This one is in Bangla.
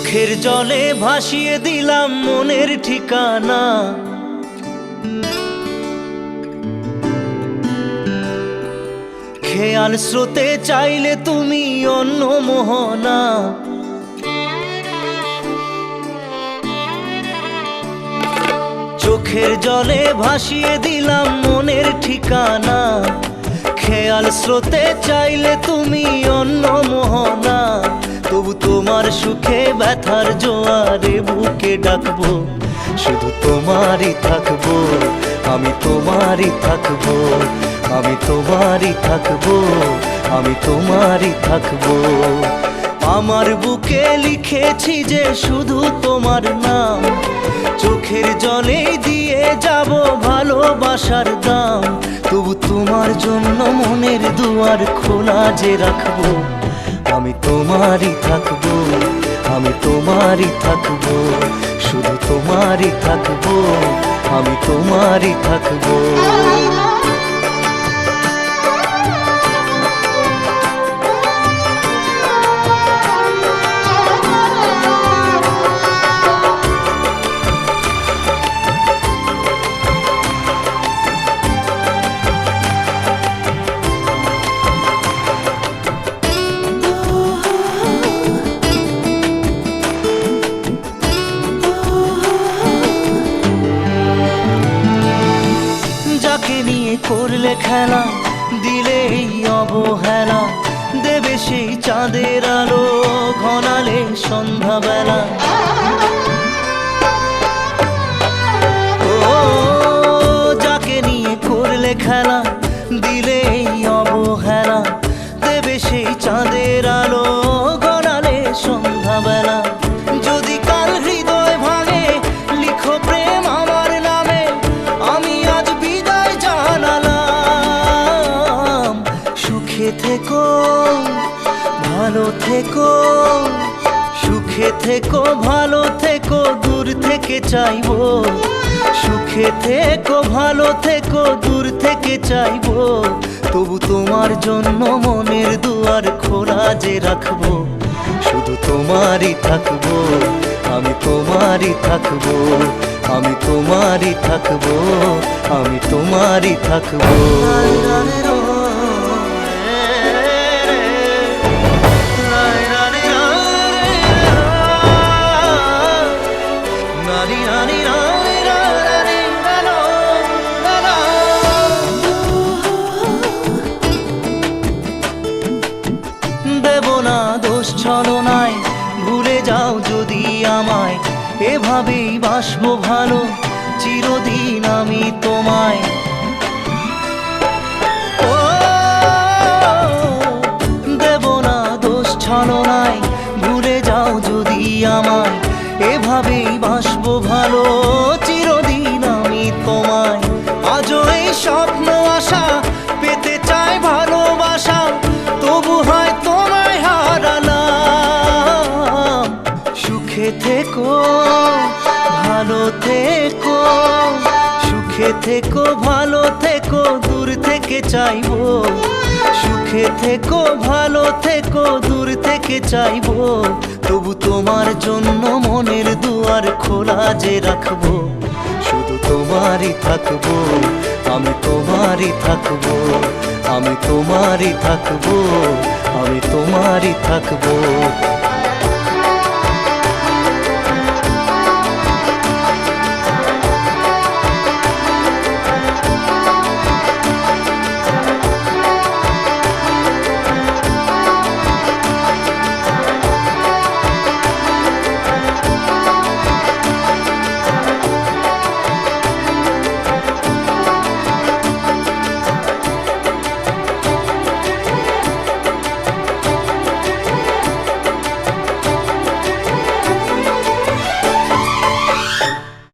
চোখের জলে ভাসিয়ে দিলাম মনের ঠিকানা। খেয়াল স্রোতে চাইলে তুমি অন্য মোহনা। চোখের জলে ভাসিয়ে দিলাম মনের ঠিকানা। খেয়াল স্রোতে চাইলে তুমি অন্য মোহনা। তবু তোমার সুখে ব্যথার জোয়ারে বুকে ডাকবো, শুধু তোমারই থাকবো, আমি তোমারই থাকবো, আমি তোমারই থাকবো, আমি তোমারই থাকবো। আমার বুকে লিখেছি যে শুধু তোমার নাম, চোখের জলে দিয়ে যাব ভালোবাসার দাম। তবু তোমার জন্য মনের দুয়ার খোলা যে রাখবো, আমি তোমারই থাকবো, আমি তোমারই থাকবো, শুধু তোমারই থাকবো, আমি তোমারই থাকবো। নিয়ে করলে খেলা, দিলে এই অবহেলা, দেবে সেই চাঁদের আলো ঘনালে সন্ধ্যাবেলা। ও যাকে নিয়ে করলে খেলা, দিলে এই অবহেলা, দেবে সেই চাঁদের আলো ঘনালে সন্ধ্যাবেলা। যদি কাল হৃদয় ভাঙে লিখো প্রেম আমার নামে, আমি আজ বিদায় জানালাম। সুখে থেকো ভালো থেকো, সুখে থেকো ভালো থেকো, দূর থেকে চাইবো। সুখে থেকো ভালো থেকো, দূর থেকে চাইবো। তবু তোমার জন্য মনের দুয়ার খোলা যে রাখবো, শুধু তোমারই থাকবো, আমি তোমারই থাকবো, আমি তোমারই থাকবো, আমি তোমারই থাকবো। দেব না দোষ ছলনায়, ভুলে যাও যদি আমায়, এভাবেই বাসবো ভালো চিরদিন আমি তোমায়। ও দেব না দোষ ছলনায়, ভুলে যাও যদি আমায়, এভাবেই বাসবো ভালো চিরদিন আমি তোমায়। আজও এই স্বপ্ন আশা পেতে চাই ভালোবাসা, তবু হয় তোমায় হারালাম। সুখে থেকো ভালো থেকো, সুখে থেকো ভালো থেকো, দূর থেকে চাইবো। সুখে থেকো ভালো থেকো, দূর থেকে চাইবো। তবু তোমার জন্য মনের দুয়ার খোলা যে রাখবো, শুধু তোমারই থাকবো, আমি তোমারই থাকবো, আমি তোমারই থাকবো, আমি তোমারই থাকবো।